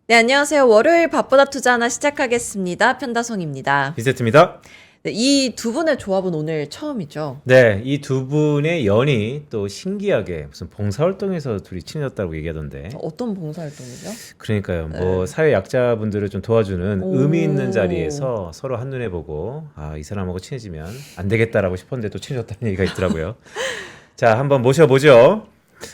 네, 안녕하세요. 월요일 바쁘다 투자 하나 시작하겠습니다. 편다송입니다. 비세트입니다. 네, 이 두 분의 조합은 오늘 처음이죠. 네, 이 두 분의 연이 또 신기하게 무슨 봉사활동에서 둘이 친해졌다고 얘기하던데. 어떤 봉사활동이죠? 그러니까요. 네. 뭐 사회 약자분들을 좀 도와주는 오. 의미 있는 자리에서 서로 한눈에 보고 이 사람하고 친해지면 안 되겠다라고 싶었는데 또 친해졌다는 얘기가 있더라고요. 자, 한번 모셔보죠.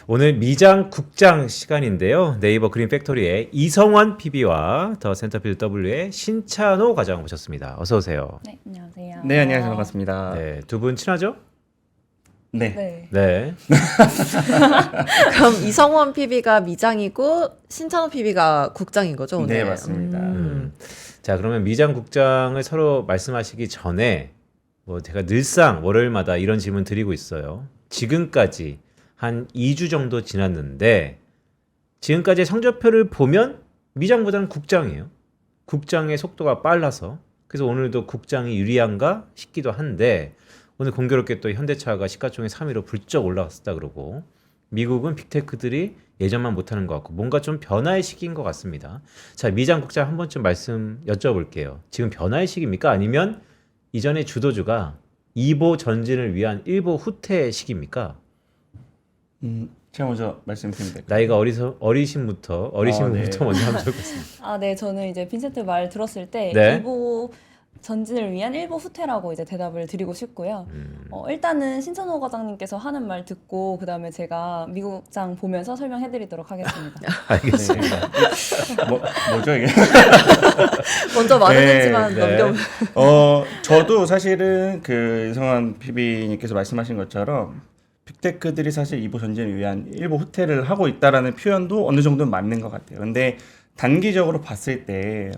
오늘 미장 국장 시간인데요. 네이버 그린 팩토리의 이성원 PB와 더 센터필드 W의 신찬호 과장을 모셨습니다. 어서 오세요. 네, 안녕하세요. 네, 안녕하세요. 반갑습니다. 네, 두 분 친하죠? 네. 네. 네. 그럼 이성원 PB가 미장이고 신찬호 PB가 국장인 거죠, 오늘? 네, 맞습니다. 자, 그러면 미장 국장을 서로 말씀하시기 전에 뭐 제가 늘상 월요일마다 이런 질문 드리고 있어요. 지금까지 한 2주 정도 지났는데 지금까지의 성적표를 보면 미장보다는 국장이에요. 국장의 속도가 빨라서 그래서 오늘도 국장이 유리한가 싶기도 한데 오늘 공교롭게 또 현대차가 시가총액 3위로 불쩍 올라갔다 그러고 미국은 빅테크들이 예전만 못하는 것 같고 뭔가 좀 변화의 시기인 것 같습니다. 자, 미장 국장 한 번쯤 말씀 여쭤볼게요. 지금 변화의 시기입니까? 아니면 이전의 주도주가 2보 전진을 위한 1보 후퇴의 시기입니까? 제가 먼저 말씀드리면 될까요? 나이가 어리신부터 네. 먼저 하면 좋을 것 같습니다. 네, 저는 이제 빈센트 말 들었을 때 네. 일보 전진을 위한 일보 후퇴라고 이제 대답을 드리고 싶고요. 일단은 신천호 과장님께서 하는 말 듣고 그다음에 제가 미국장 보면서 설명해드리도록 하겠습니다. 알겠습니다. 뭐죠 이게? 먼저 말했지만 네. 넘겨. 저도 사실은 그 이성환 PB님께서 말씀하신 것처럼 빅테크들이 사실 2보 전진을 위한 1보 후퇴를 하고 있다라는 표현도 어느 정도는 맞는 것 같아요. 근데 단기적으로 봤을 때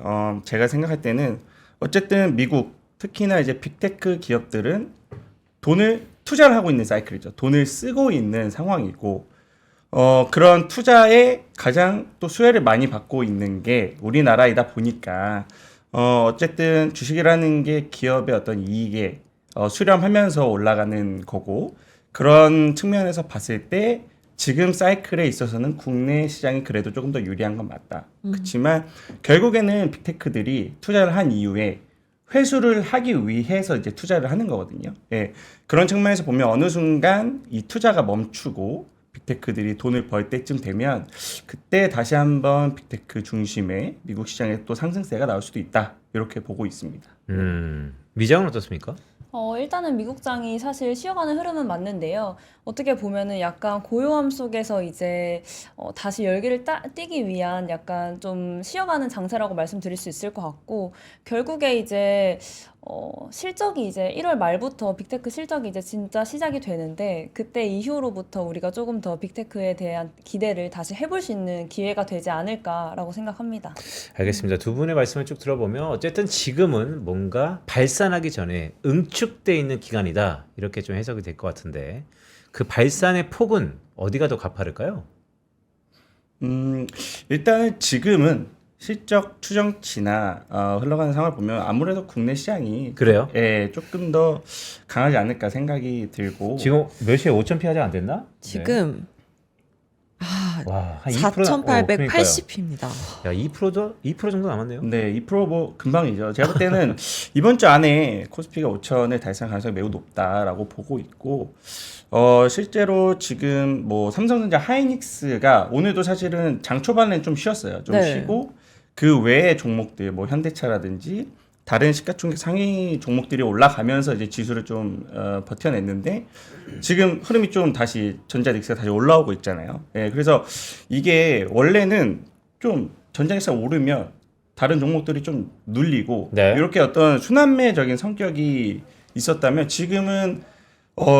제가 생각할 때는 어쨌든 미국 특히나 이제 빅테크 기업들은 돈을 투자를 하고 있는 사이클이죠. 돈을 쓰고 있는 상황이고 그런 투자에 가장 또 수혜를 많이 받고 있는 게 우리나라이다 보니까 어쨌든 주식이라는 게 기업의 어떤 이익에 수렴하면서 올라가는 거고 그런 측면에서 봤을 때 지금 사이클에 있어서는 국내 시장이 그래도 조금 더 유리한 건 맞다. 그렇지만 결국에는 빅테크들이 투자를 한 이후에 회수를 하기 위해서 이제 투자를 하는 거거든요. 예. 그런 측면에서 보면 어느 순간 이 투자가 멈추고 빅테크들이 돈을 벌 때쯤 되면 그때 다시 한번 빅테크 중심의 미국 시장에 또 상승세가 나올 수도 있다. 이렇게 보고 있습니다. 미장은 어떻습니까? 일단은 미국장이 사실 쉬어가는 흐름은 맞는데요. 어떻게 보면은 약간 고요함 속에서 이제 다시 열기를 띠기 위한 약간 좀 쉬어가는 장세라고 말씀드릴 수 있을 것 같고 결국에 이제 실적이 이제 1월 말부터 빅테크 실적이 이제 진짜 시작이 되는데 그때 이후로부터 우리가 조금 더 빅테크에 대한 기대를 다시 해볼 수 있는 기회가 되지 않을까라고 생각합니다. 알겠습니다. 두 분의 말씀을 쭉 들어보면 어쨌든 지금은 뭔가 발산하기 전에 응축돼 있는 기간이다. 이렇게 좀 해석이 될 것 같은데 그 발산의 폭은 어디가 더 가파를까요? 일단은 지금은 실적 추정치나 흘러가는 상황을 보면 아무래도 국내 시장이 그래요? 조금 더 강하지 않을까 생각이 들고 지금 몇 시에 5,000피 하지 안 됐나? 지금 와, 한 2%. 4,880입니다. 야, 2% 정도 남았네요. 네, 2%뭐 금방이죠. 제가 볼 때는 이번 주 안에 코스피가 5천을 달성할 가능성이 매우 높다라고 보고 있고 실제로 지금 뭐 삼성전자 하이닉스가 오늘도 사실은 장 초반에는 좀 쉬었어요. 좀 네. 쉬고 그 외의 종목들 뭐 현대차라든지 다른 시가총액 상위 종목들이 올라가면서 이제 지수를 좀 버텨냈는데 지금 흐름이 좀 다시 전자닉스가 다시 올라오고 있잖아요. 예, 그래서 이게 원래는 좀 전자닉스가 오르면 다른 종목들이 좀 눌리고 네. 이렇게 어떤 순환매적인 성격이 있었다면 지금은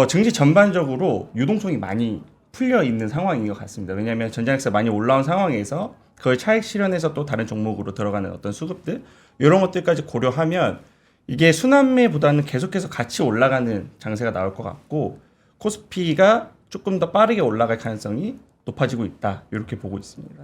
증시 전반적으로 유동성이 많이 풀려 있는 상황인 것 같습니다. 왜냐하면 전자닉스가 많이 올라온 상황에서 그걸 차익 실현해서 또 다른 종목으로 들어가는 어떤 수급들 이런 것들까지 고려하면 이게 순환매보다는 계속해서 같이 올라가는 장세가 나올 것 같고 코스피가 조금 더 빠르게 올라갈 가능성이 높아지고 있다 이렇게 보고 있습니다.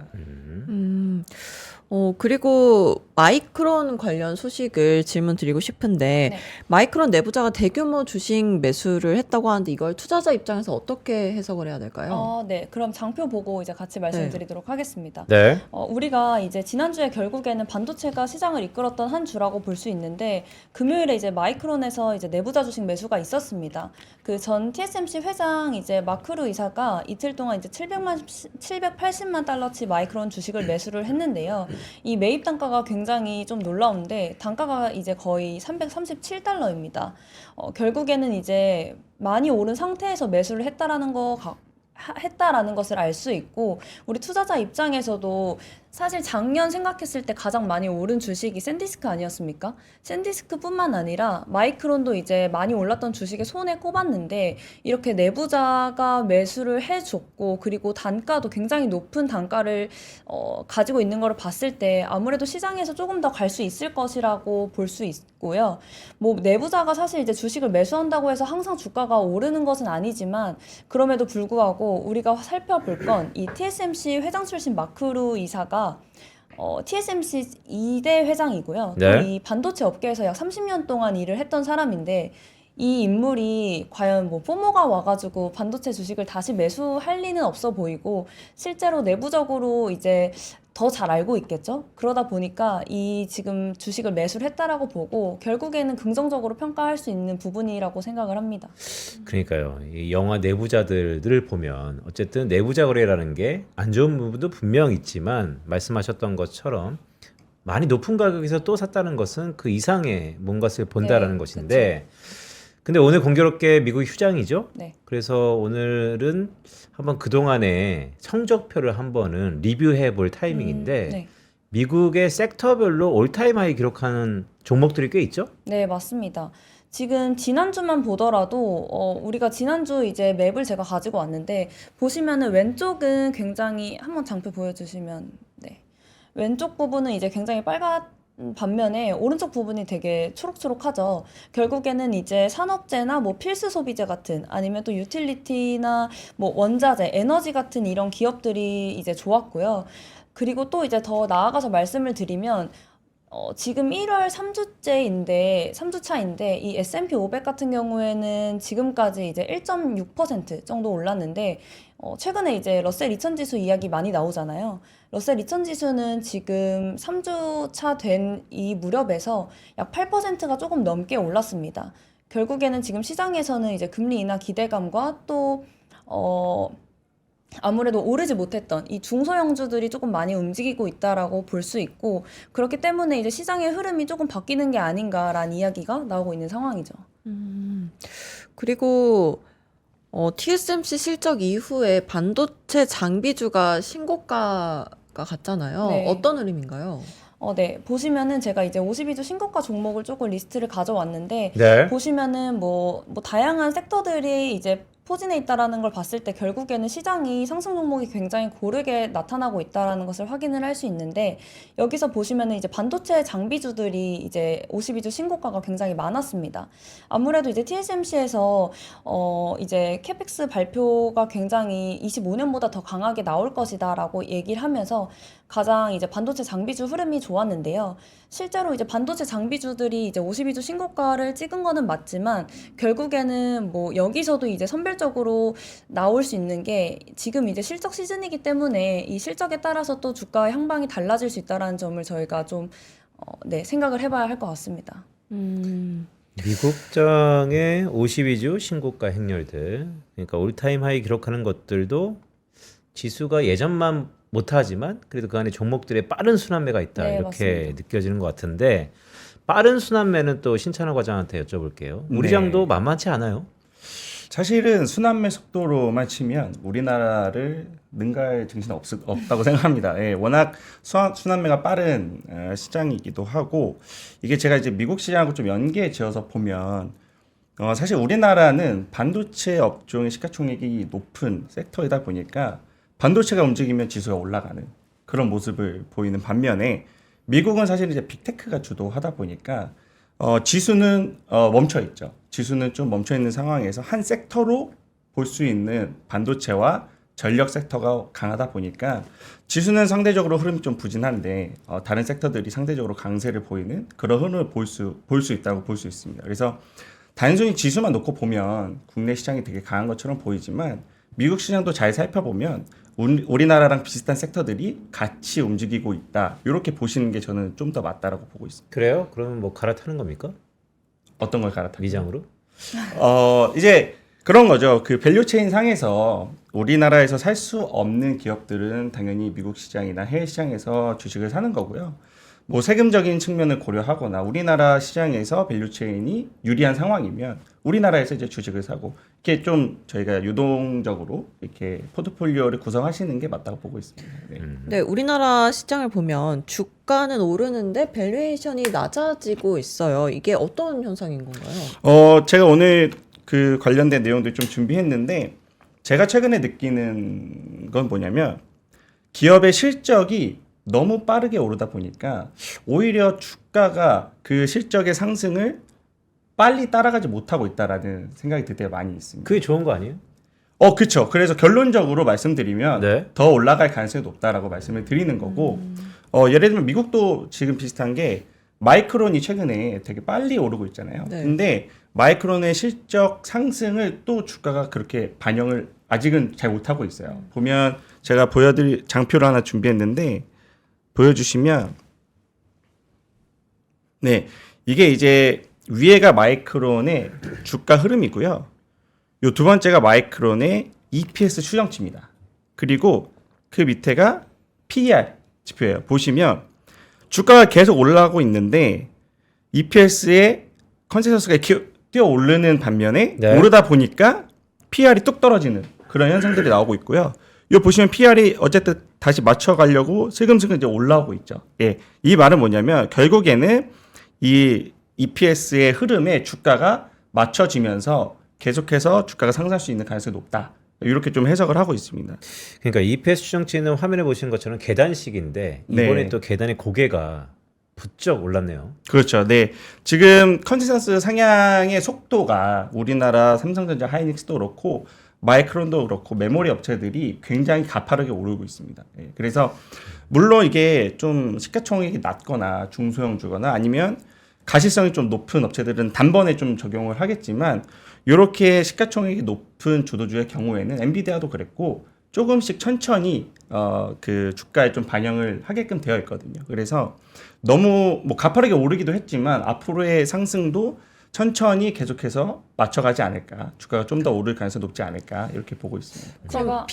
그리고 마이크론 관련 소식을 질문 드리고 싶은데, 네. 마이크론 내부자가 대규모 주식 매수를 했다고 하는데, 이걸 투자자 입장에서 어떻게 해석을 해야 될까요? 네. 그럼 장표 보고 이제 같이 말씀드리도록 하겠습니다. 네. 우리가 이제 지난주에 결국에는 반도체가 시장을 이끌었던 한 주라고 볼 수 있는데, 금요일에 이제 마이크론에서 이제 내부자 주식 매수가 있었습니다. 그 전 TSMC 회장 이제 마크루 이사가 이틀 동안 이제 780만 달러치 마이크론 주식을 매수를 했는데요. 이 매입 단가가 굉장히 좀 놀라운데, 단가가 이제 거의 337달러입니다. 결국에는 이제 많이 오른 상태에서 매수를 했다라는 것을 알 수 있고, 우리 투자자 입장에서도 사실 작년 생각했을 때 가장 많이 오른 주식이 샌디스크 아니었습니까? 샌디스크뿐만 아니라 마이크론도 이제 많이 올랐던 주식에 손에 꼽았는데, 이렇게 내부자가 매수를 해줬고, 그리고 단가도 굉장히 높은 단가를 가지고 있는 걸 봤을 때 아무래도 시장에서 조금 더 갈 수 있을 것이라고 볼 수 있고요. 뭐 내부자가 사실 이제 주식을 매수한다고 해서 항상 주가가 오르는 것은 아니지만, 그럼에도 불구하고 우리가 살펴볼 건 이 TSMC 회장 출신 마크루 이사가 TSMC 2대 회장이고요. 네. 또 이 반도체 업계에서 약 30년 동안 일을 했던 사람인데, 이 인물이 과연 뭐 포모가 와가지고 반도체 주식을 다시 매수할 리는 없어 보이고, 실제로 내부적으로 이제 더 잘 알고 있겠죠. 그러다 보니까 이 지금 주식을 매수를 했다라고 보고, 결국에는 긍정적으로 평가할 수 있는 부분이라고 생각을 합니다. 그러니까요. 이 영화 내부자들을 보면 어쨌든 내부자 거래라는 게 안 좋은 부분도 분명 있지만, 말씀하셨던 것처럼 많이 높은 가격에서 또 샀다는 것은 그 이상의 뭔가를 본다라는 네, 것인데, 근데 오늘 공교롭게 미국 휴장이죠. 네. 그래서 오늘은 한번 그동안의 성적표를 한번은 리뷰해 볼 타이밍인데, 네. 미국의 섹터별로 올타임 하이 기록하는 종목들이 꽤 있죠? 네, 맞습니다. 지금 지난주만 보더라도 우리가 지난주 이제 맵을 제가 가지고 왔는데, 보시면은 왼쪽은 굉장히 한번 장표 보여주시면, 네, 왼쪽 부분은 이제 굉장히 빨간 반면에 오른쪽 부분이 되게 초록초록하죠. 결국에는 이제 산업재나 뭐 필수 소비재 같은, 아니면 또 유틸리티나 뭐 원자재, 에너지 같은 이런 기업들이 이제 좋았고요. 그리고 또 이제 더 나아가서 말씀을 드리면, 지금 1월 3주 차인데, 이 S&P 500 같은 경우에는 지금까지 이제 1.6% 정도 올랐는데, 최근에 이제 러셀 2000 지수 이야기 많이 나오잖아요. 러셀 2000 지수는 지금 3주 차 된 이 무렵에서 약 8%가 조금 넘게 올랐습니다. 결국에는 지금 시장에서는 이제 금리 인하 기대감과 또, 아무래도 오르지 못했던 이 중소형주들이 조금 많이 움직이고 있다라고 볼 수 있고, 그렇기 때문에 이제 시장의 흐름이 조금 바뀌는 게 아닌가라는 이야기가 나오고 있는 상황이죠. 그리고 TSMC 실적 이후에 반도체 장비주가 신고가가 갔잖아요. 네. 어떤 흐름인가요? 네. 보시면은 제가 이제 52주 신고가 종목을 조금 리스트를 가져왔는데, 네. 보시면은 뭐 다양한 섹터들이 이제 포진해 있다라는 걸 봤을 때, 결국에는 시장이 상승 종목이 굉장히 고르게 나타나고 있다라는 것을 확인을 할 수 있는데, 여기서 보시면은 이제 반도체 장비주들이 이제 52주 신고가가 굉장히 많았습니다. 아무래도 이제 TSMC에서 이제 캐펙스 발표가 굉장히 25년보다 더 강하게 나올 것이다라고 얘기를 하면서 가장 이제 반도체 장비주 흐름이 좋았는데요. 실제로 이제 반도체 장비주들이 이제 52주 신고가를 찍은 거는 맞지만, 결국에는 뭐 여기서도 이제 선별적으로 나올 수 있는 게, 지금 이제 실적 시즌이기 때문에 이 실적에 따라서 또 주가의 향방이 달라질 수 있다는 점을 저희가 좀 생각을 해봐야 할 것 같습니다. 미국장의 52주 신고가 행렬들, 그러니까 올타임 하이 기록하는 것들도 지수가 예전만 못하지만 그래도 그 안에 종목들의 빠른 순환매가 있다, 네, 이렇게 맞습니다. 느껴지는 것 같은데, 빠른 순환매는 또 신찬호 과장한테 여쭤볼게요. 우리 장도 만만치 않아요. 사실은 순환매 속도로만 치면 우리나라를 능가할 증시는 없다고 생각합니다. 예, 워낙 순환매가 빠른 시장이기도 하고, 이게 제가 이제 미국 시장하고 좀 연계해 지어서 보면, 사실 우리나라는 반도체 업종의 시가총액이 높은 섹터이다 보니까 반도체가 움직이면 지수가 올라가는 그런 모습을 보이는 반면에, 미국은 사실 이제 빅테크가 주도하다 보니까 지수는 멈춰 있죠. 지수는 좀 멈춰 있는 상황에서 한 섹터로 볼 수 있는 반도체와 전력 섹터가 강하다 보니까 지수는 상대적으로 흐름이 좀 부진한데 다른 섹터들이 상대적으로 강세를 보이는 그런 흐름을 볼 수 있다고 볼 수 있습니다. 그래서 단순히 지수만 놓고 보면 국내 시장이 되게 강한 것처럼 보이지만 미국 시장도 잘 살펴보면 우리나라랑 비슷한 섹터들이 같이 움직이고 있다. 이렇게 보시는 게 저는 좀 더 맞다라고 보고 있습니다. 그래요? 그러면 뭐 갈아타는 겁니까? 어떤 걸 갈아타요? 미장으로? 이제 그런 거죠. 그 밸류체인 상에서 우리나라에서 살 수 없는 기업들은 당연히 미국 시장이나 해외 시장에서 주식을 사는 거고요. 뭐 세금적인 측면을 고려하거나 우리나라 시장에서 밸류체인이 유리한 상황이면 우리나라에서 이제 주식을 사고 이렇게 좀 저희가 유동적으로 이렇게 포트폴리오를 구성하시는 게 맞다고 보고 있습니다. 네. 네, 우리나라 시장을 보면 주가는 오르는데 밸류에이션이 낮아지고 있어요. 이게 어떤 현상인 건가요? 제가 오늘 그 관련된 내용도 좀 준비했는데 제가 최근에 느끼는 건 뭐냐면 기업의 실적이 너무 빠르게 오르다 보니까 오히려 주가가 그 실적의 상승을 빨리 따라가지 못하고 있다라는 생각이 들 때가 많이 있습니다. 그게 좋은 거 아니에요? 그렇죠. 그래서 결론적으로 말씀드리면 네. 더 올라갈 가능성이 높다라고 말씀을 드리는 거고 예를 들면 미국도 지금 비슷한 게 마이크론이 최근에 되게 빨리 오르고 있잖아요. 네. 근데 마이크론의 실적 상승을 또 주가가 그렇게 반영을 아직은 잘 못하고 있어요. 보면 제가 보여드릴 장표를 하나 준비했는데 보여주시면 네, 이게 이제 위에가 마이크론의 주가 흐름이고요. 요 두 번째가 마이크론의 EPS 추정치입니다. 그리고 그 밑에가 PER 지표예요. 보시면 주가가 계속 올라가고 있는데 EPS의 컨센서스가 뛰어 오르는 반면에 네. 오르다 보니까 PER이 뚝 떨어지는 그런 현상들이 나오고 있고요. 이 보시면 PER이 어쨌든 다시 맞춰가려고 슬금슬금 이제 올라오고 있죠. 예, 이 말은 뭐냐면 결국에는 이 EPS의 흐름에 주가가 맞춰지면서 계속해서 주가가 상승할 수 있는 가능성이 높다. 이렇게 좀 해석을 하고 있습니다. 그러니까 EPS 추정치는 화면에 보시는 것처럼 계단식인데 이번에 네. 또 계단의 고개가 부쩍 올랐네요. 그렇죠. 네. 지금 컨센서스 상향의 속도가 우리나라 삼성전자 하이닉스도 그렇고 마이크론도 그렇고 메모리 업체들이 굉장히 가파르게 오르고 있습니다. 네. 그래서 물론 이게 좀 시가총액이 낮거나 중소형 주거나 아니면 가시성이 좀 높은 업체들은 단번에 좀 적용을 하겠지만 이렇게 시가총액이 높은 주도주의 경우에는 엔비디아도 그랬고 조금씩 천천히 그 주가에 좀 반영을 하게끔 되어 있거든요. 그래서 너무 뭐 가파르게 오르기도 했지만 앞으로의 상승도 천천히 계속해서 맞춰가지 않을까. 주가가 좀 더 오를 가능성이 높지 않을까 이렇게 보고 있습니다. 제가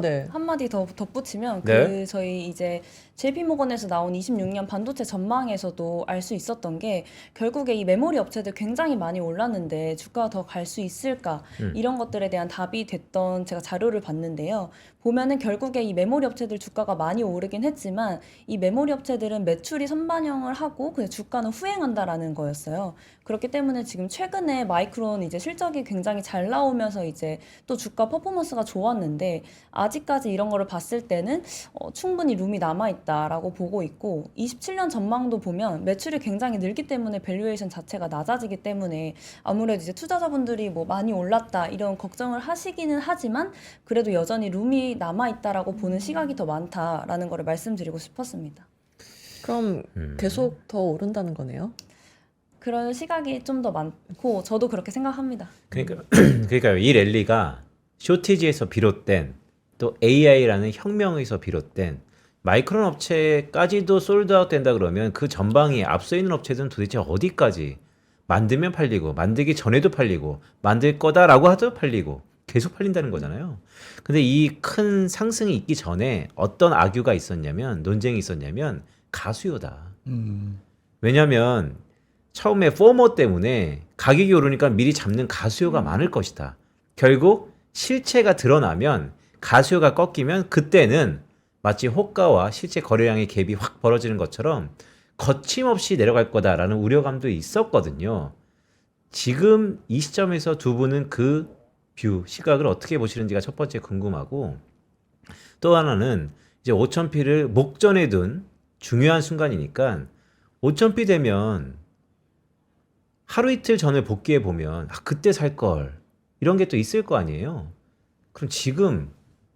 네. 한마디 더 덧붙이면 네. 저희 이제 JP모건에서 나온 26년 반도체 전망에서도 알 수 있었던 게 결국에 이 메모리 업체들 굉장히 많이 올랐는데 주가가 더 갈 수 있을까 이런 것들에 대한 답이 됐던 제가 자료를 봤는데요. 보면은 결국에 이 메모리 업체들 주가가 많이 오르긴 했지만 이 메모리 업체들은 매출이 선반영을 하고 그냥 주가는 후행한다라는 거였어요. 그렇기 때문에 지금 최근에 마이크론 이제 실적이 굉장히 잘 나오면서 이제 또 주가 퍼포먼스가 좋았는데 아직까지 이런 거를 봤을 때는 충분히 룸이 남아있다라고 보고 있고 27년 전망도 보면 매출이 굉장히 늘기 때문에 밸류에이션 자체가 낮아지기 때문에 아무래도 이제 투자자분들이 뭐 많이 올랐다 이런 걱정을 하시기는 하지만 그래도 여전히 룸이 남아있다라고 보는 시각이 더 많다라는 거를 말씀드리고 싶었습니다. 그럼 계속 더 오른다는 거네요. 그런 시각이 좀 더 많고 저도 그렇게 생각합니다. 그러니까요. 이 랠리가 쇼티지에서 비롯된 또 AI라는 혁명에서 비롯된 마이크론 업체까지도 솔드아웃 된다 그러면 그 전방에 앞서 있는 업체들은 도대체 어디까지 만들면 팔리고 만들기 전에도 팔리고 만들 거다라고 하도 팔리고 계속 팔린다는 거잖아요. 근데 이 큰 상승이 있기 전에 어떤 악유가 있었냐면 논쟁이 있었냐면 가수요다. 왜냐하면 처음에 포머 때문에 가격이 오르니까 미리 잡는 가수요가 많을 것이다. 결국 실체가 드러나면 가수요가 꺾이면 그때는 마치 호가와 실제 거래량의 갭이 확 벌어지는 것처럼 거침없이 내려갈 거다라는 우려감도 있었거든요. 지금 이 시점에서 두 분은 그 시각을 어떻게 보시는지가 첫 번째 궁금하고 또 하나는 이제 5000P를 목전에 둔 중요한 순간이니까 5000P 되면 하루 이틀 전을 복귀해 보면 그때 살 걸 이런 게 또 있을 거 아니에요. 그럼 지금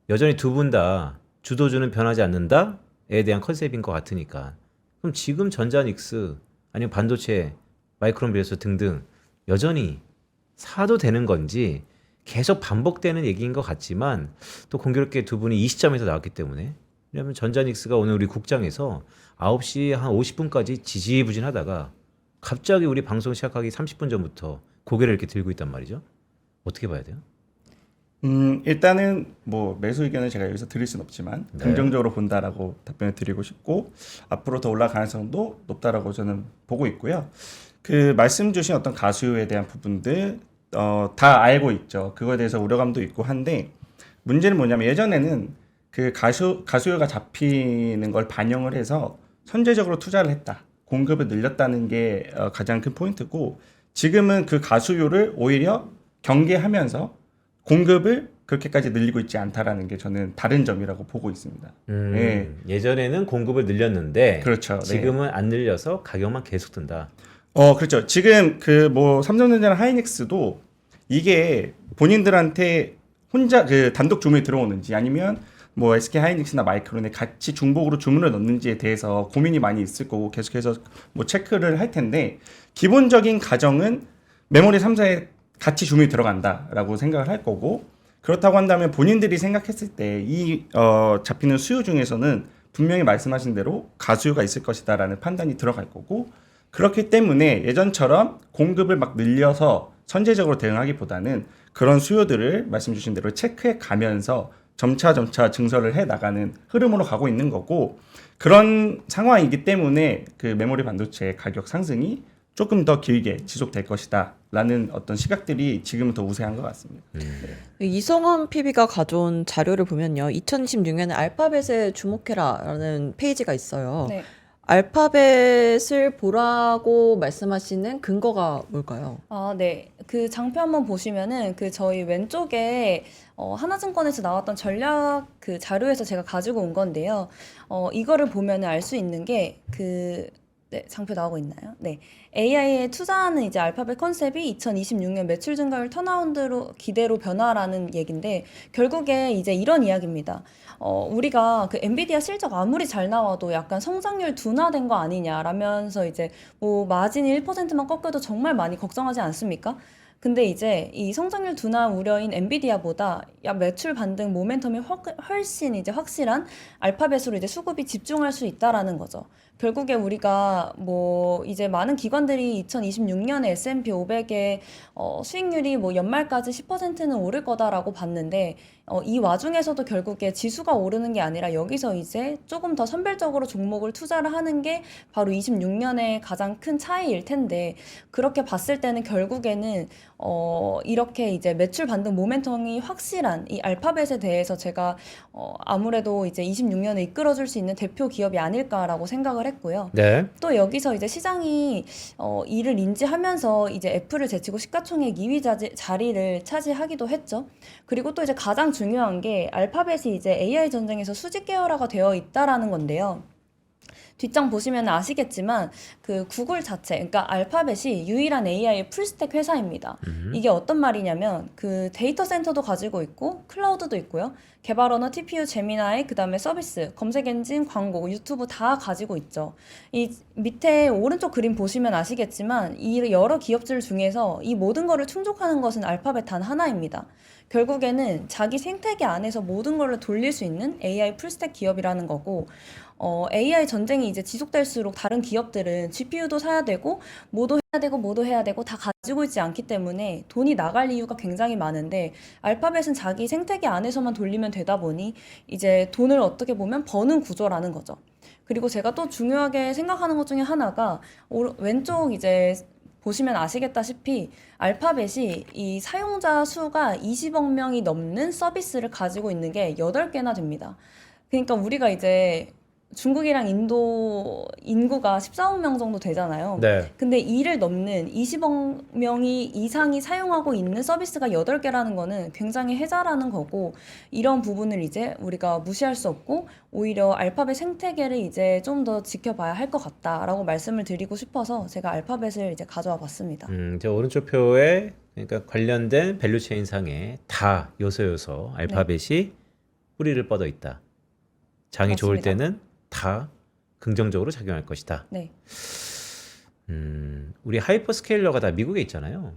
여전히 두 분 다 주도주는 변하지 않는다에 대한 컨셉인 것 같으니까 그럼 지금 전자닉스 아니면 반도체 마이크론 비어스 등등 여전히 사도 되는 건지 계속 반복되는 얘기인 것 같지만 또 공교롭게 두 분이 이 시점에서 나왔기 때문에 왜냐하면 전자닉스가 오늘 우리 국장에서 9시 한 50분까지 지지부진하다가 갑자기 우리 방송 시작하기 30분 전부터 고개를 이렇게 들고 있단 말이죠. 어떻게 봐야 돼요? 일단은 뭐 매수 의견을 제가 여기서 드릴 수는 없지만 네. 긍정적으로 본다라고 답변을 드리고 싶고 앞으로 더 올라갈 가능성도 높다라고 저는 보고 있고요. 그 말씀 주신 어떤 가수에 대한 부분들 다 알고 있죠. 그거에 대해서 우려감도 있고 한데 문제는 뭐냐면 예전에는 그 가수요가 잡히는 걸 반영을 해서 선제적으로 투자를 했다. 공급을 늘렸다는 게 가장 큰 포인트고 지금은 그 가수요를 오히려 경계하면서 공급을 그렇게까지 늘리고 있지 않다라는 게 저는 다른 점이라고 보고 있습니다. 네. 예전에는 공급을 늘렸는데 그렇죠. 네. 지금은 안 늘려서 가격만 계속 든다. 그렇죠. 지금 그 뭐 삼성전자나 하이닉스도 이게 본인들한테 혼자 그 단독 주문이 들어오는지 아니면 뭐 SK 하이닉스나 마이크론에 같이 중복으로 주문을 넣는지에 대해서 고민이 많이 있을 거고 계속해서 뭐 체크를 할 텐데 기본적인 가정은 메모리 3사에 같이 주문이 들어간다라고 생각을 할 거고 그렇다고 한다면 본인들이 생각했을 때 이 잡히는 수요 중에서는 분명히 말씀하신 대로 가수요가 있을 것이다라는 판단이 들어갈 거고 그렇기 때문에 예전처럼 공급을 막 늘려서 선제적으로 대응하기보다는 그런 수요들을 말씀 주신 대로 체크해 가면서 점차 증설을 해 나가는 흐름으로 가고 있는 거고 그런 상황이기 때문에 그 메모리 반도체 가격 상승이 조금 더 길게 지속될 것이다 라는 어떤 시각들이 지금은 더 우세한 것 같습니다. 이성원 PB가 가져온 자료를 보면요. 2026년에 알파벳에 주목해라라는 페이지가 있어요. 네. 알파벳을 보라고 말씀하시는 근거가 뭘까요? 아, 네. 그 장표 한번 보시면은 그 저희 왼쪽에 하나증권에서 나왔던 전략 그 자료에서 제가 가지고 온 건데요. 이거를 보면은 알 수 있는 게 네, 장표 나오고 있나요? 네. AI에 투자하는 이제 알파벳 컨셉이 2026년 매출 증가율 턴아운드로 기대로 변화라는 얘기인데 결국에 이제 이런 이야기입니다. 우리가 그 엔비디아 실적 아무리 잘 나와도 약간 성장률 둔화된 거 아니냐라면서 이제 뭐 마진이 1%만 꺾여도 정말 많이 걱정하지 않습니까? 근데 이제 이 성장률 둔화 우려인 엔비디아보다 매출 반등 모멘텀이 훨씬 이제 확실한 알파벳으로 이제 수급이 집중할 수 있다라는 거죠. 결국에 우리가 뭐 이제 많은 기관들이 2026년에 S&P 500의 수익률이 뭐 연말까지 10%는 오를 거다라고 봤는데 이 와중에서도 결국에 지수가 오르는 게 아니라 여기서 이제 조금 더 선별적으로 종목을 투자를 하는 게 바로 26년의 가장 큰 차이일 텐데 그렇게 봤을 때는 결국에는 이렇게 이제 매출 반등 모멘텀이 확실한 이 알파벳에 대해서 제가 아무래도 이제 26년을 이끌어줄 수 있는 대표 기업이 아닐까라고 생각을 했고요. 네. 또 여기서 이제 시장이 이를 인지하면서 이제 애플을 제치고 시가총액 2위 자리를 차지하기도 했죠. 그리고 또 이제 가장 중요한 게 알파벳이 이제 AI 전쟁에서 수직 계열화가 되어 있다라는 건데요. 뒷장 보시면 아시겠지만 그 구글 자체, 그러니까 알파벳이 유일한 AI 풀스택 회사입니다. 이게 어떤 말이냐면 그 데이터 센터도 가지고 있고 클라우드도 있고요. 개발 언어, TPU, 제미나이, 그다음에 서비스, 검색 엔진, 광고, 유튜브 다 가지고 있죠. 이 밑에 오른쪽 그림 보시면 아시겠지만 이 여러 기업들 중에서 이 모든 거를 충족하는 것은 알파벳 단 하나입니다. 결국에는 자기 생태계 안에서 모든 걸 돌릴 수 있는 AI 풀스택 기업이라는 거고 AI 전쟁이 이제 지속될수록 다른 기업들은 GPU도 사야 되고 뭐도 해야 되고 다 가지고 있지 않기 때문에 돈이 나갈 이유가 굉장히 많은데 알파벳은 자기 생태계 안에서만 돌리면 되다 보니 이제 돈을 어떻게 보면 버는 구조라는 거죠. 그리고 제가 또 중요하게 생각하는 것 중에 하나가 왼쪽 이제 보시면 아시겠다시피 알파벳이 이 사용자 수가 20억 명이 넘는 서비스를 가지고 있는 게 8개나 됩니다. 그러니까 우리가 이제 중국이랑 인도 인구가 14억 명 정도 되잖아요. 네. 근데 이를 넘는 20억 명이 이상이 사용하고 있는 서비스가 8개라는 거는 굉장히 해자라는 거고 이런 부분을 이제 우리가 무시할 수 없고 오히려 알파벳 생태계를 이제 좀 더 지켜봐야 할 것 같다라고 말씀을 드리고 싶어서 제가 알파벳을 이제 가져와 봤습니다. 저 오른쪽 표에 그러니까 관련된 밸류체인 상에 다 요소 알파벳이 뿌리를 뻗어 있다. 장이 좋을 맞습니다. 때는 다 긍정적으로 작용할 것이다. 네. 우리 하이퍼스케일러가 다 미국에 있잖아요.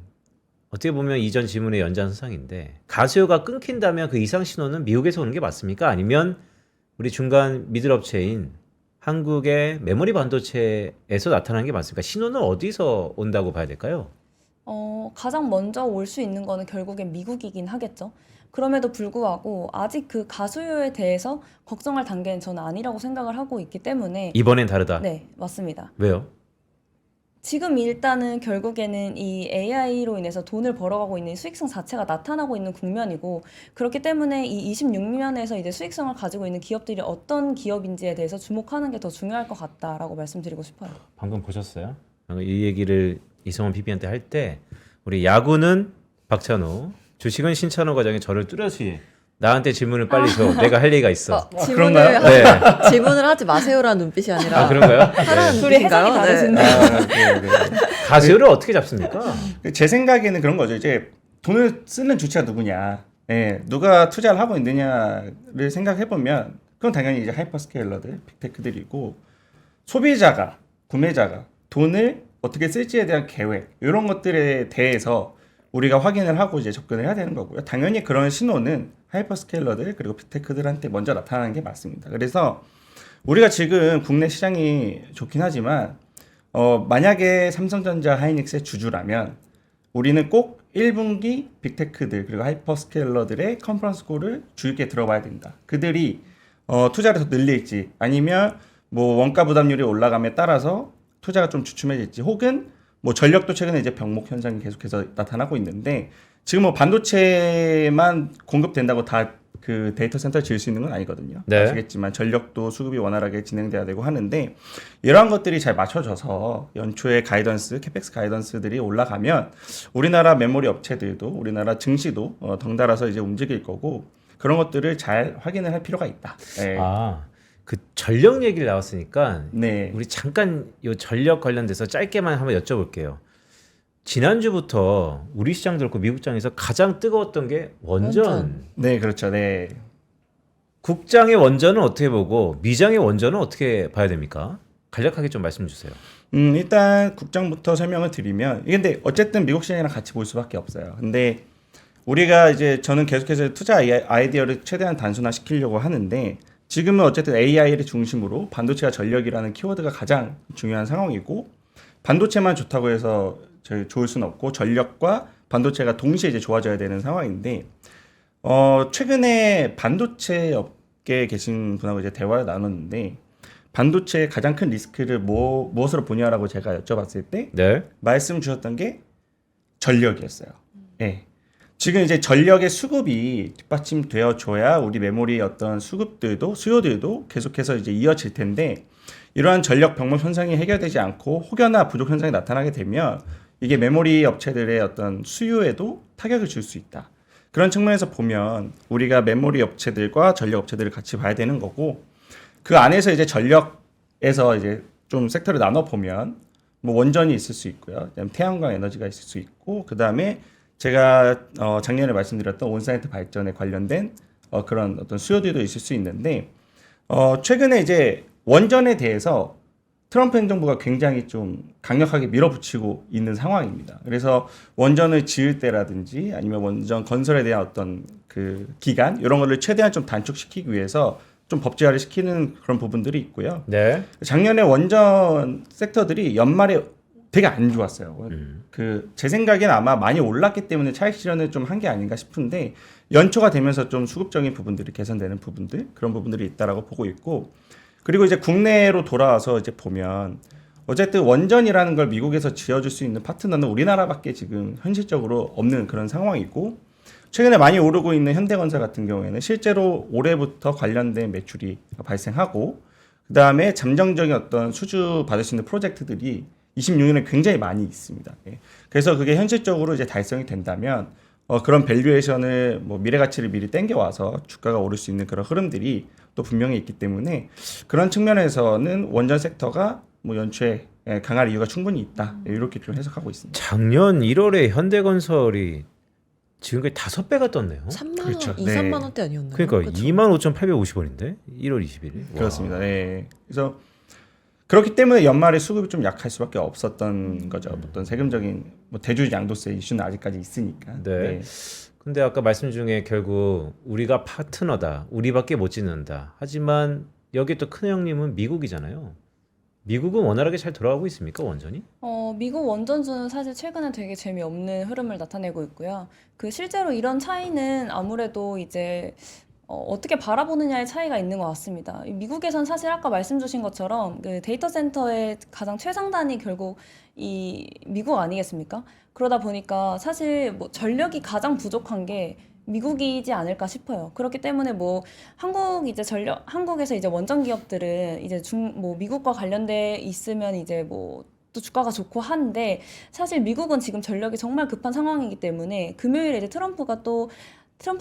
어떻게 보면 이전 질문의 연장선상인데 가수요가 끊긴다면 그 이상 신호는 미국에서 오는 게 맞습니까? 아니면 우리 중간 미들 업체인 한국의 메모리 반도체에서 나타나는 게 맞습니까? 신호는 어디서 온다고 봐야 될까요? 가장 먼저 올 수 있는 거는 결국엔 미국이긴 하겠죠. 그럼에도 불구하고 아직 그 가수요에 대해서 걱정할 단계는 저는 아니라고 생각을 하고 있기 때문에 이번엔 다르다. 네, 맞습니다. 왜요? 지금 일단은 결국에는 이 AI로 인해서 돈을 벌어가고 있는 수익성 자체가 나타나고 있는 국면이고 그렇기 때문에 이 26년에서 이제 수익성을 가지고 있는 기업들이 어떤 기업인지에 대해서 주목하는 게 더 중요할 것 같다라고 말씀드리고 싶어요. 방금 보셨어요? 방금 이 얘기를 이성원 PB한테 할 때 우리 야구는 박찬호, 주식은 신찬호 과장이 저를 뚜렷이 나한테 질문을 빨리 줘. 내가 할 얘기가 있어. 질문을 그런가요? 네. 질문을 하지 마세요라는 눈빛이 아니라 그런가요? 하라는 둘이 해석이 눈빛인가요? 다르신데. 네, 네. 가수요를 어떻게 잡습니까? 제 생각에는 그런 거죠. 이제 돈을 쓰는 주체가 누구냐, 예, 누가 투자를 하고 있느냐를 생각해 보면 그건 당연히 이제 하이퍼스케일러들, 빅테크들이고 소비자가, 구매자가 돈을 어떻게 쓸지에 대한 계획 이런 것들에 대해서 우리가 확인을 하고 이제 접근을 해야 되는 거고요. 당연히 그런 신호는 하이퍼스케일러들 그리고 빅테크들한테 먼저 나타나는 게 맞습니다. 그래서 우리가 지금 국내 시장이 좋긴 하지만 만약에 삼성전자 하이닉스의 주주라면 우리는 꼭 1분기 빅테크들 그리고 하이퍼스케일러들의 컨퍼런스 콜을 주의 깊게 들어봐야 된다. 그들이 투자를 더 늘릴지 아니면 뭐 원가 부담률이 올라감에 따라서 투자가 좀 주춤해질지 혹은 뭐 전력도 최근에 이제 병목 현상이 계속해서 나타나고 있는데 지금 뭐 반도체만 공급된다고 다 그 데이터 센터를 지을 수 있는 건 아니거든요. 네. 아시겠지만 전력도 수급이 원활하게 진행돼야 되고 하는데 이러한 것들이 잘 맞춰져서 연초에 가이던스, 캐펙스 가이던스들이 올라가면 우리나라 메모리 업체들도 우리나라 증시도 덩달아서 이제 움직일 거고 그런 것들을 잘 확인을 할 필요가 있다. 네. 그 전력 얘기를 나왔으니까 네. 우리 잠깐 요 전력 관련돼서 짧게만 한번 여쭤볼게요. 지난주부터 우리 시장도 그렇고 미국 시장에서 가장 뜨거웠던 게 원전. 원전. 네, 그렇죠. 네. 국장의 원전은 어떻게 보고 미장의 원전은 어떻게 봐야 됩니까? 간략하게 좀 말씀 주세요. 일단 국장부터 설명을 드리면 이게 근데 어쨌든 미국 시장이랑 같이 볼 수밖에 없어요. 근데 우리가 이제 저는 계속해서 투자 아이디어를 최대한 단순화시키려고 하는데 지금은 어쨌든 AI를 중심으로 반도체와 전력이라는 키워드가 가장 중요한 상황이고 반도체만 좋다고 해서 좋을 수는 없고 전력과 반도체가 동시에 이제 좋아져야 되는 상황인데 최근에 반도체 업계에 계신 분하고 이제 대화를 나눴는데 반도체의 가장 큰 리스크를 무엇으로 보냐라고 제가 여쭤봤을 때 네. 말씀 주셨던 게 전력이었어요. 네. 지금 이제 전력의 수급이 뒷받침되어 줘야 우리 메모리의 어떤 수급들도 수요들도 계속해서 이제 이어질 텐데 이러한 전력 병목 현상이 해결되지 않고 혹여나 부족 현상이 나타나게 되면 이게 메모리 업체들의 어떤 수요에도 타격을 줄 수 있다. 그런 측면에서 보면 우리가 메모리 업체들과 전력 업체들을 같이 봐야 되는 거고 그 안에서 이제 전력에서 이제 좀 섹터를 나눠 보면 뭐 원전이 있을 수 있고요. 그다음에 태양광 에너지가 있을 수 있고 그다음에 제가 작년에 말씀드렸던 온사이트 발전에 관련된 그런 어떤 수요들도 있을 수 있는데 최근에 이제 원전에 대해서 트럼프 행정부가 굉장히 좀 강력하게 밀어붙이고 있는 상황입니다. 그래서 원전을 지을 때라든지 아니면 원전 건설에 대한 어떤 그 기간 이런 거를 최대한 좀 단축시키기 위해서 좀 법제화를 시키는 그런 부분들이 있고요. 네. 작년에 원전 섹터들이 연말에 되게 안 좋았어요. 제 생각엔 아마 많이 올랐기 때문에 차익 실현을 좀 한 게 아닌가 싶은데 연초가 되면서 좀 수급적인 부분들이 개선되는 부분들 그런 부분들이 있다라고 보고 있고 그리고 이제 국내로 돌아와서 이제 보면 어쨌든 원전이라는 걸 미국에서 지어줄 수 있는 파트너는 우리나라밖에 지금 현실적으로 없는 그런 상황이고 최근에 많이 오르고 있는 현대건설 같은 경우에는 실제로 올해부터 관련된 매출이 발생하고 그 다음에 잠정적인 어떤 수주 받을 수 있는 프로젝트들이 26년에 굉장히 많이 있습니다. 그래서 그게 현실적으로 이제 달성이 된다면 그런 밸류에이션을 뭐 미래 가치를 미리 땡겨와서 주가가 오를 수 있는 그런 흐름들이 또 분명히 있기 때문에 그런 측면에서는 원전 섹터가 뭐 연초에 강할 이유가 충분히 있다. 이렇게 좀 해석하고 있습니다. 작년 1월에 현대건설이 지금까지 5배가 떴네요. 3만 그렇죠. 원, 2, 네. 3만 원대 아니었나요? 그러니까 그쵸? 25,850원인데 1월 20일. 그렇습니다. 네. 그래서 그렇기 때문에 연말에 수급이 좀 약할 수밖에 없었던 거죠. 어떤 세금적인 뭐 대주 양도세 이슈는 아직까지 있으니까. 네. 근데 아까 말씀 중에 결국 우리가 파트너다, 우리밖에 못 짓는다. 하지만 여기 또 큰 형님은 미국이잖아요. 미국은 원활하게 잘 돌아가고 있습니까, 원전이? 미국 원전주는 사실 최근에 되게 재미없는 흐름을 나타내고 있고요. 그 실제로 이런 차이는 아무래도 이제 어떻게 바라보느냐의 차이가 있는 것 같습니다. 미국에선 사실 아까 말씀 주신 것처럼 그 데이터 센터의 가장 최상단이 결국 이 미국 아니겠습니까? 그러다 보니까 사실 뭐 전력이 가장 부족한 게 미국이지 않을까 싶어요. 그렇기 때문에 뭐 한국에서 이제 원전 기업들은 이제 뭐 미국과 관련돼 있으면 이제 뭐 또 주가가 좋고 한데 사실 미국은 지금 전력이 정말 급한 상황이기 때문에 금요일에 이제 트럼프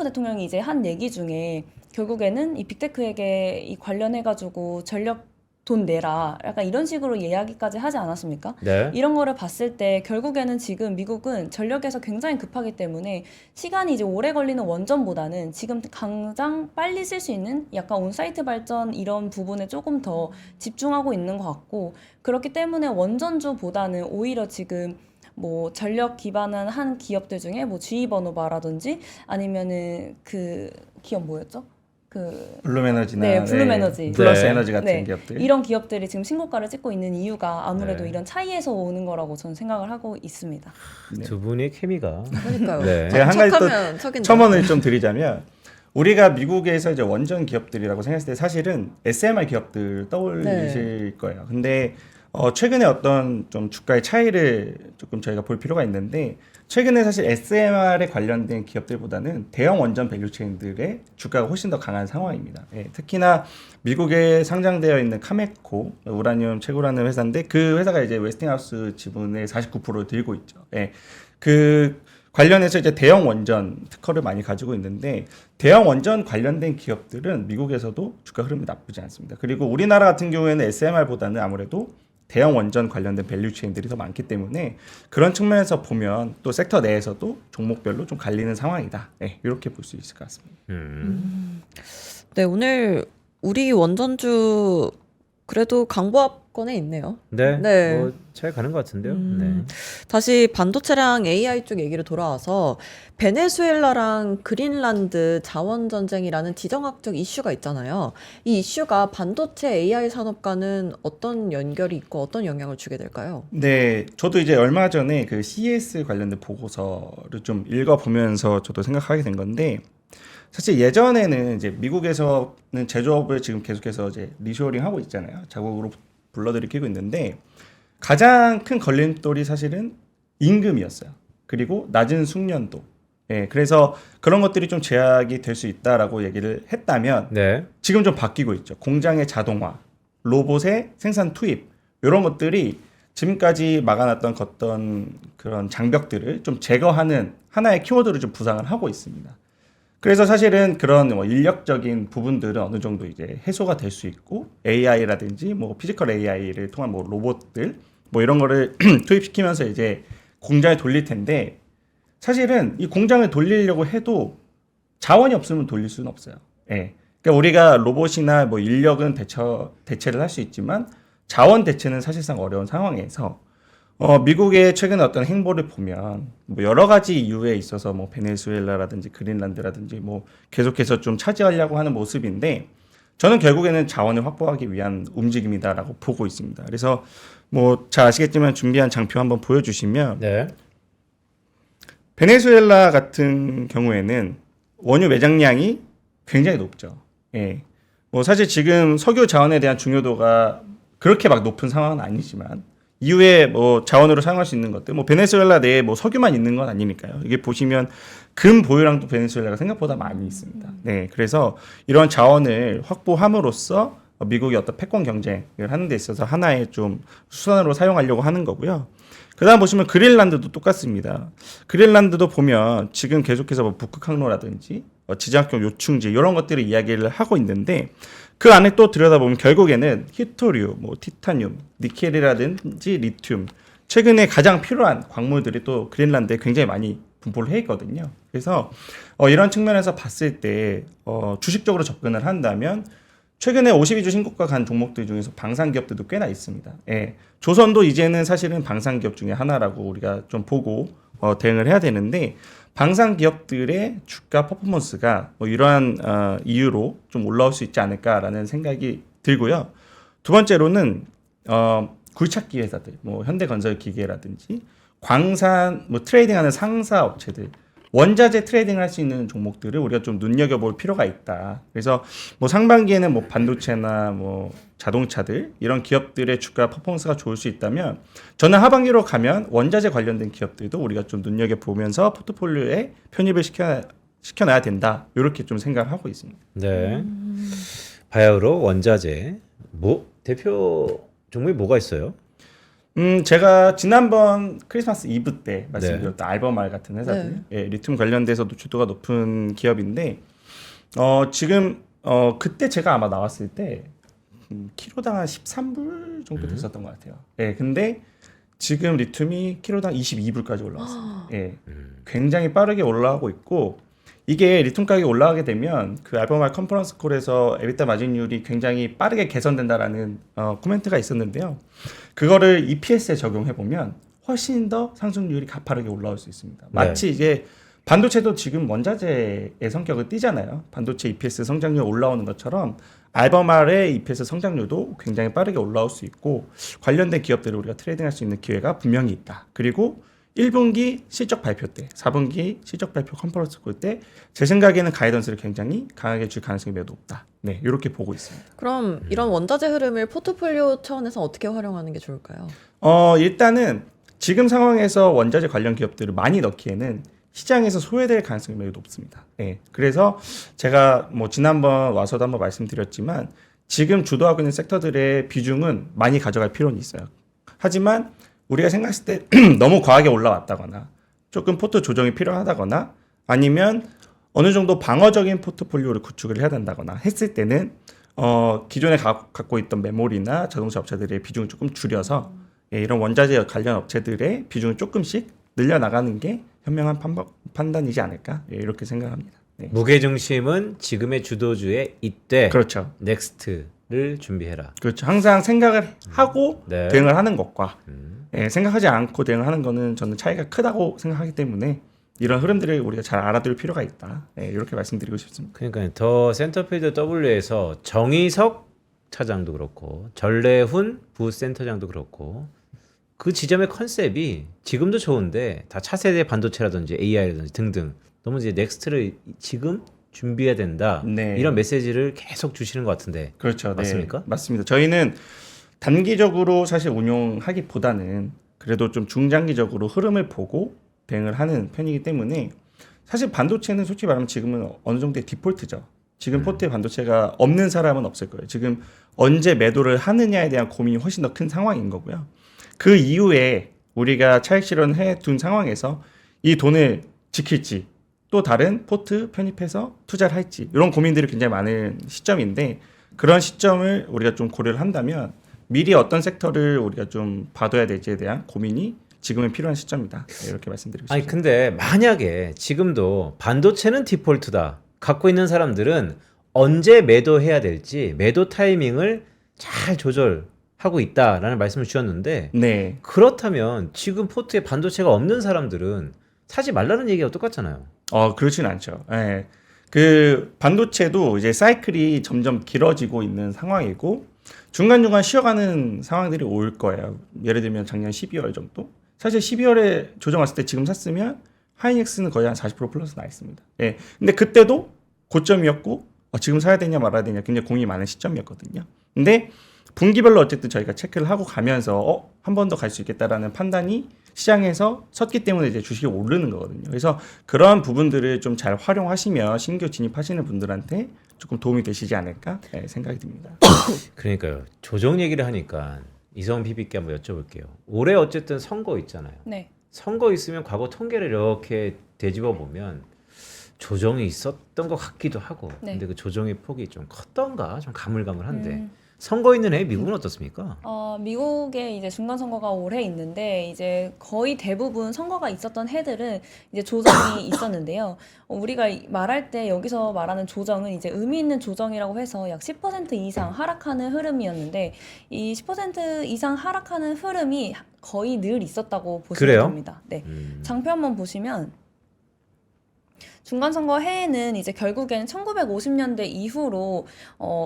대통령이 이제 한 얘기 중에 결국에는 이 빅테크에게 이 관련해가지고 전력 돈 내라 약간 이런 식으로 이야기까지 하지 않았습니까? 네. 이런 거를 봤을 때 결국에는 지금 미국은 전력에서 굉장히 급하기 때문에 시간이 이제 오래 걸리는 원전보다는 지금 당장 빨리 쓸 수 있는 약간 온사이트 발전 이런 부분에 조금 더 집중하고 있는 것 같고 그렇기 때문에 원전주보다는 오히려 지금 뭐 전력 기반한 한 기업들 중에 뭐 GE버노바라든지 아니면은 그 기업 뭐였죠? 블룸에너지나 네, 블룸에너지. 플러스 네. 에너지 같은 네, 기업들. 이런 기업들이 지금 신고가를 찍고 있는 이유가 아무래도 네. 이런 차이에서 오는 거라고 저는 생각을 하고 있습니다. 네. 두 분의 케미가. 그러니까요. 네. 제가 한 가지 또 척하면 척인다. 첨언을 좀 드리자면 우리가 미국에서 이제 원전 기업들이라고 생각했을 때 사실은 SMR 기업들 떠올리실 거예요. 근데 최근에 어떤 좀 주가의 차이를 조금 저희가 볼 필요가 있는데 최근에 사실 SMR에 관련된 기업들보다는 대형 원전 밸류체인들의 주가가 훨씬 더 강한 상황입니다. 예, 특히나 미국에 상장되어 있는 카메코 우라늄 채굴하는 회사인데 그 회사가 이제 웨스팅하우스 지분의 49%를 들고 있죠. 예, 그 관련해서 이제 대형 원전 특허를 많이 가지고 있는데 대형 원전 관련된 기업들은 미국에서도 주가 흐름이 나쁘지 않습니다. 그리고 우리나라 같은 경우에는 SMR보다는 아무래도 대형 원전 관련된 밸류체인들이 더 많기 때문에 그런 측면에서 보면 또 섹터 내에서도 종목별로 좀 갈리는 상황이다. 네, 이렇게 볼 수 있을 것 같습니다. 네, 오늘 우리 원전주 그래도 강보합권에 있네요. 네. 네. 뭐 잘 가는 것 같은데요. 네. 다시 반도체랑 AI 쪽 얘기로 돌아와서 베네수엘라랑 그린란드 자원 전쟁이라는 지정학적 이슈가 있잖아요. 이 이슈가 반도체 AI 산업과는 어떤 연결이 있고 어떤 영향을 주게 될까요? 네, 저도 이제 얼마 전에 그 CES 관련된 보고서를 좀 읽어보면서 저도 생각하게 된 건데 사실 예전에는 이제 미국에서는 제조업을 지금 계속해서 이제 리쇼어링 하고 있잖아요. 자국으로 불러들이키고 있는데 가장 큰 걸림돌이 사실은 임금이었어요. 그리고 낮은 숙련도. 예, 그래서 그런 것들이 좀 제약이 될 수 있다라고 얘기를 했다면 네. 지금 좀 바뀌고 있죠. 공장의 자동화, 로봇의 생산 투입 이런 것들이 지금까지 막아놨던 그런 장벽들을 좀 제거하는 하나의 키워드를 좀 부상을 하고 있습니다. 그래서 사실은 그런 뭐 인력적인 부분들은 어느 정도 이제 해소가 될 수 있고 AI라든지 뭐 피지컬 AI를 통한 뭐 로봇들 뭐 이런 거를 투입시키면서 이제 공장에 돌릴 텐데 사실은 이 공장을 돌리려고 해도 자원이 없으면 돌릴 수는 없어요. 예. 그러니까 우리가 로봇이나 뭐 인력은 대체를 할 수 있지만 자원 대체는 사실상 어려운 상황에서 미국의 최근 어떤 행보를 보면 뭐 여러 가지 이유에 있어서 뭐 베네수엘라라든지 그린란드라든지 뭐 계속해서 좀 차지하려고 하는 모습인데 저는 결국에는 자원을 확보하기 위한 움직임이다라고 보고 있습니다. 그래서 뭐 잘 아시겠지만 준비한 장표 한번 보여주시면 네. 베네수엘라 같은 경우에는 원유 매장량이 굉장히 높죠. 예. 뭐 사실 지금 석유 자원에 대한 중요도가 그렇게 막 높은 상황은 아니지만 이후에 뭐 자원으로 사용할 수 있는 것들, 뭐 베네수엘라 내에 뭐 석유만 있는 건 아니니까요. 이게 보시면 금 보유량도 베네수엘라가 생각보다 많이 있습니다. 네, 그래서 이런 자원을 확보함으로써 미국이 어떤 패권 경쟁을 하는 데 있어서 하나의 좀 수단으로 사용하려고 하는 거고요. 그다음 보시면 그린란드도 똑같습니다. 그린란드도 보면 지금 계속해서 뭐 북극 항로라든지 지정학적 요충지 이런 것들을 이야기를 하고 있는데 그 안에 또 들여다보면 결국에는 히토류, 뭐 티타늄, 니켈이라든지 리튬 최근에 가장 필요한 광물들이 또 그린란드에 굉장히 많이 분포를 해 있거든요. 그래서 이런 측면에서 봤을 때 주식적으로 접근을 한다면 최근에 52주 신고가 간 종목들 중에서 방산기업들도 꽤나 있습니다. 예. 조선도 이제는 사실은 방산기업 중에 하나라고 우리가 좀 보고 대응을 해야 되는데 방산기업들의 주가 퍼포먼스가 뭐 이러한 이유로 좀 올라올 수 있지 않을까라는 생각이 들고요. 두 번째로는 굴착기 회사들, 뭐 현대건설기계라든지 광산 뭐 트레이딩하는 상사 업체들, 원자재 트레이딩을 할 수 있는 종목들을 우리가 좀 눈여겨볼 필요가 있다. 그래서 뭐 상반기에는 뭐 반도체나 뭐 자동차들 이런 기업들의 주가 퍼포먼스가 좋을 수 있다면 저는 하반기로 가면 원자재 관련된 기업들도 우리가 좀 눈여겨보면서 포트폴리오에 편입을 시켜놔야 된다. 이렇게 좀 생각을 하고 있습니다. 네. 바이오로 원자재 뭐 대표 종목이 뭐가 있어요? 제가 지난번 크리스마스 이브 때 말씀드렸던 알버말 같은 회사들, 네. 예, 리튬 관련돼서도 주도가 높은 기업인데, 지금, 그때 제가 아마 나왔을 때, 키로당 한 13불 정도 됐었던 것 같아요. 예, 근데 지금 리튬이 키로당 22불까지 올라왔습니다. 예, 굉장히 빠르게 올라가고 있고, 이게 리튬 가격이 올라가게 되면 그 알버말 컨퍼런스 콜에서 에비타 마진율이 굉장히 빠르게 개선된다라는 코멘트가 있었는데요. 그거를 EPS에 적용해 보면 훨씬 더 상승률이 가파르게 올라올 수 있습니다. 마치 이제 반도체도 지금 원자재의 성격을 띠잖아요. 반도체 EPS 성장률 올라오는 것처럼 알버말의 EPS 성장률도 굉장히 빠르게 올라올 수 있고 관련된 기업들을 우리가 트레이딩할 수 있는 기회가 분명히 있다. 그리고 1분기 실적 발표 때, 4분기 실적 발표 컨퍼런스 콜 때 제 생각에는 가이던스를 굉장히 강하게 줄 가능성이 매우 높다. 네, 이렇게 보고 있습니다. 그럼 이런 원자재 흐름을 포트폴리오 차원에서 어떻게 활용하는 게 좋을까요? 일단은 지금 상황에서 원자재 관련 기업들을 많이 넣기에는 시장에서 소외될 가능성이 매우 높습니다. 네, 그래서 제가 뭐 지난번 와서도 한번 말씀드렸지만 지금 주도하고 있는 섹터들의 비중은 많이 가져갈 필요는 있어요. 하지만 우리가 생각했을 때 너무 과하게 올라왔다거나 조금 포트 조정이 필요하다거나 아니면 어느 정도 방어적인 포트폴리오를 구축을 해야 된다거나 했을 때는 기존에 갖고 있던 메모리나 자동차 업체들의 비중을 조금 줄여서 이런 원자재 관련 업체들의 비중을 조금씩 늘려나가는 게 현명한 판단이지 않을까 이렇게 생각합니다. 네. 무게 중심은 지금의 주도주에 이때 그렇죠. 넥스트를 준비해라. 그렇죠. 항상 생각을 하고 네. 대응을 하는 것과 생각하지 않고 대응하는 거는 저는 차이가 크다고 생각하기 때문에 이런 흐름들을 우리가 잘 알아둘 필요가 있다. 이렇게 말씀드리고 싶습니다. 그러니까 더 센터필드 W에서 정의석 차장도 그렇고 전래훈 부센터장도 그렇고 그 지점의 컨셉이 지금도 좋은데 다 차세대 반도체라든지 AI라든지 등등 너무 이제 넥스트를 지금 준비해야 된다. 네. 이런 메시지를 계속 주시는 것 같은데 그렇죠. 맞습니까? 네, 맞습니다. 저희는 단기적으로 사실 운용하기보다는 그래도 좀 중장기적으로 흐름을 보고 대응을 하는 편이기 때문에 사실 반도체는 솔직히 말하면 지금은 어느 정도의 디폴트죠. 지금 포트에 반도체가 없는 사람은 없을 거예요. 지금 언제 매도를 하느냐에 대한 고민이 훨씬 더 큰 상황인 거고요. 그 이후에 우리가 차익 실현해 둔 상황에서 이 돈을 지킬지 또 다른 포트 편입해서 투자를 할지 이런 고민들이 굉장히 많은 시점인데 그런 시점을 우리가 좀 고려를 한다면 미리 어떤 섹터를 우리가 좀 봐둬야 될지에 대한 고민이 지금은 필요한 시점이다. 이렇게 말씀드리고 싶습니다. 아니 근데 만약에 지금도 반도체는 디폴트다 갖고 있는 사람들은 언제 매도해야 될지 매도 타이밍을 잘 조절하고 있다라는 말씀을 주셨는데 네. 그렇다면 지금 포트에 반도체가 없는 사람들은 사지 말라는 얘기가 똑같잖아요. 그렇진 않죠. 예. 그 반도체도 이제 사이클이 점점 길어지고 있는 상황이고 중간중간 쉬어가는 상황들이 올 거예요. 예를 들면 작년 12월 정도. 사실 12월에 조정 왔을 때 지금 샀으면 하이닉스는 거의 한 40% 플러스 나 있습니다. 예. 근데 그때도 고점이었고 지금 사야 되냐 말아야 되냐 굉장히 고민이 많은 시점이었거든요. 근데 분기별로 어쨌든 저희가 체크를 하고 가면서 한 번 더 갈 수 있겠다라는 판단이 시장에서 섰기 때문에 이제 주식이 오르는 거거든요. 그래서 그러한 부분들을 좀 잘 활용하시면 신규 진입하시는 분들한테 조금 도움이 되시지 않을까 생각이 듭니다. 그러니까요. 조정 얘기를 하니까 이성훈 PB께 한번 여쭤볼게요. 올해 어쨌든 선거 있잖아요. 네. 선거 있으면 과거 통계를 이렇게 되짚어 보면 조정이 있었던 것 같기도 하고 네. 근데 그 조정의 폭이 좀 컸던가 좀 가물가물한데 선거 있는 해 미국은 어떻습니까? 미국에 이제 중간선거가 올해 있는데 이제 거의 대부분 선거가 있었던 해들은 이제 조정이 있었는데요. 우리가 말할 때 여기서 말하는 조정은 이제 의미 있는 조정이라고 해서 약 10% 이상 하락하는 흐름이었는데 이 10% 이상 하락하는 흐름이 거의 늘 있었다고 보시면 그래요? 됩니다. 네. 장표 한번 보시면 중간선거 해에는 이제 결국에는 1950년대 이후로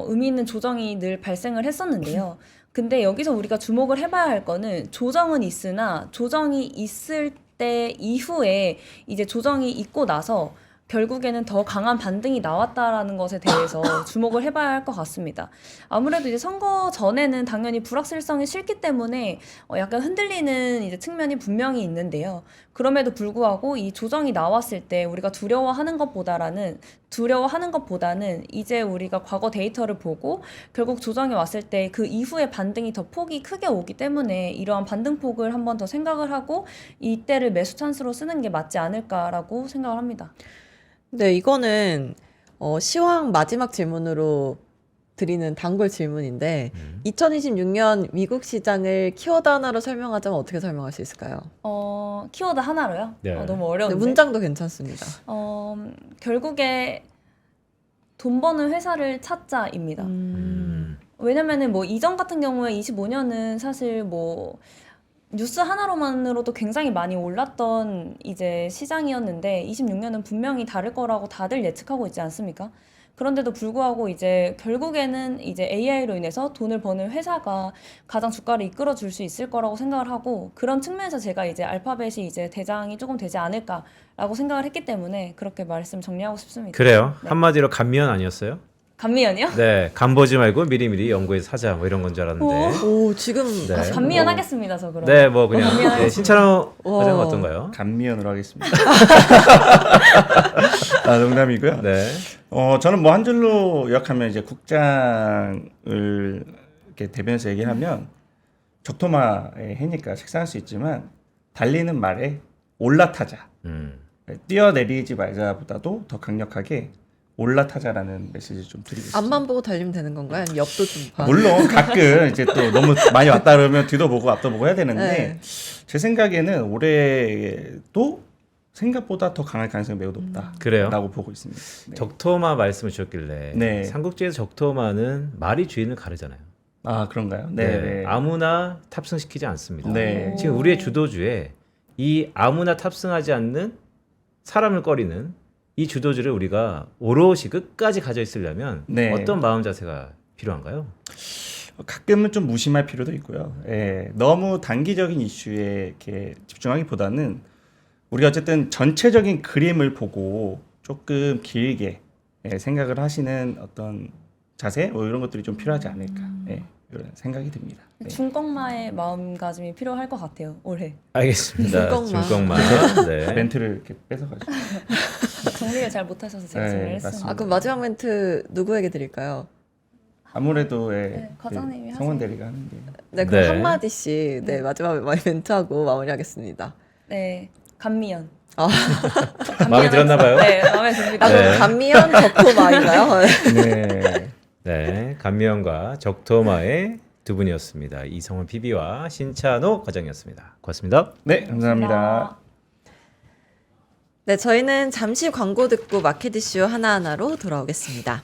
의미 있는 조정이 늘 발생을 했었는데요. 근데 여기서 우리가 주목을 해봐야 할 거는 조정은 있으나 조정이 있을 때 이후에 이제 조정이 있고 나서 결국에는 더 강한 반등이 나왔다라는 것에 대해서 주목을 해봐야 할 것 같습니다. 아무래도 이제 선거 전에는 당연히 불확실성이 싫기 때문에 약간 흔들리는 이제 측면이 분명히 있는데요. 그럼에도 불구하고 이 조정이 나왔을 때 우리가 두려워하는 것보다는 이제 우리가 과거 데이터를 보고 결국 조정이 왔을 때 그 이후에 반등이 더 폭이 크게 오기 때문에 이러한 반등폭을 한 번 더 생각을 하고 이때를 매수 찬스로 쓰는 게 맞지 않을까라고 생각을 합니다. 네, 이거는 시황 마지막 질문으로 드리는 단골 질문인데 2026년 미국 시장을 키워드 하나로 설명하자면 어떻게 설명할 수 있을까요? 키워드 하나로요? 네. 너무 네, 어려운데. 문장도 괜찮습니다. 결국에 돈 버는 회사를 찾자입니다. 왜냐면은 뭐 이전 같은 경우에 25년은 사실 뭐 뉴스 하나로만으로도 굉장히 많이 올랐던 이제 시장이었는데 26년은 분명히 다를 거라고 다들 예측하고 있지 않습니까? 그런데도 불구하고 이제 결국에는 이제 AI로 인해서 돈을 버는 회사가 가장 주가를 이끌어 줄 수 있을 거라고 생각을 하고 그런 측면에서 제가 이제 알파벳이 이제 대장이 조금 되지 않을까라고 생각을 했기 때문에 그렇게 말씀 정리하고 싶습니다. 그래요? 네. 한마디로 감면 아니었어요? 감미연이요? 네, 간 보지 말고 미리미리 연구해서 사자 뭐 이런 건 줄 알았는데. 오, 지금 네. 감미연 하겠습니다, 저 그럼. 네, 뭐 그냥 감미연 네, 신찬호 와. 과장은 어떤가요? 감미연으로 하겠습니다. 농담이고요. 네. 저는 뭐 한 줄로 요약하면 이제 국장을 이렇게 대변해서 얘기하면 적토마의 해니까 식상할 수 있지만 달리는 말에 올라타자, 뛰어내리지 말자보다도 더 강력하게 올라타자라는 메시지 좀 드리겠습니다. 앞만 보고 달리면 되는 건가요? 아니면 옆도 좀 봐? 물론 가끔 이제 또 너무 많이 왔다 그러면 뒤도 보고 앞도 보고 해야 되는데 네. 제 생각에는 올해도 생각보다 더 강할 가능성이 매우 높다라고 그래요? 보고 있습니다. 네. 적토마 말씀을 주셨길래 네. 삼국지에서 적토마는 말이 주인을 가르잖아요. 아 그런가요? 네. 아무나 탑승시키지 않습니다. 네. 지금 우리의 주도주에 이 아무나 탑승하지 않는 사람을 꺼리는 이 주도주를 우리가 오롯이 끝까지 가져 있으려면 네. 어떤 마음 자세가 필요한가요? 가끔은 좀 무심할 필요도 있고요. 예, 너무 단기적인 이슈에 이렇게 집중하기보다는 우리가 어쨌든 전체적인 그림을 보고 조금 길게 생각을 하시는 어떤 자세 뭐 이런 것들이 좀 필요하지 않을까 이런 생각이 듭니다. 네. 중꺾마의 마음가짐이 필요할 것 같아요, 올해. 알겠습니다. 중꺾마. 중꺾마. 네. 멘트를 이렇게 뺏어가지고 정리를 잘 못하셔서 제가 네, 정리를 맞습니다. 했습니다. 아, 그럼 마지막 멘트 누구에게 드릴까요? 아무래도 과장님이 하세요. 성원 대리가 하는 게 네, 그럼 네. 한마디씩 마지막에 멘트하고 마무리하겠습니다. 네, 감미연. 아. 마음에 들었나 봐요? 네, 마음에 듭니다. 아, 그럼 네. 감미연 적토마인가요? 네. 네, 감미연과 적토마의 두 분이었습니다. 이성원 PB와 신찬호 과장이었습니다. 고맙습니다. 네, 감사합니다. 네, 저희는 잠시 광고 듣고 마켓 이슈 하나하나로 돌아오겠습니다.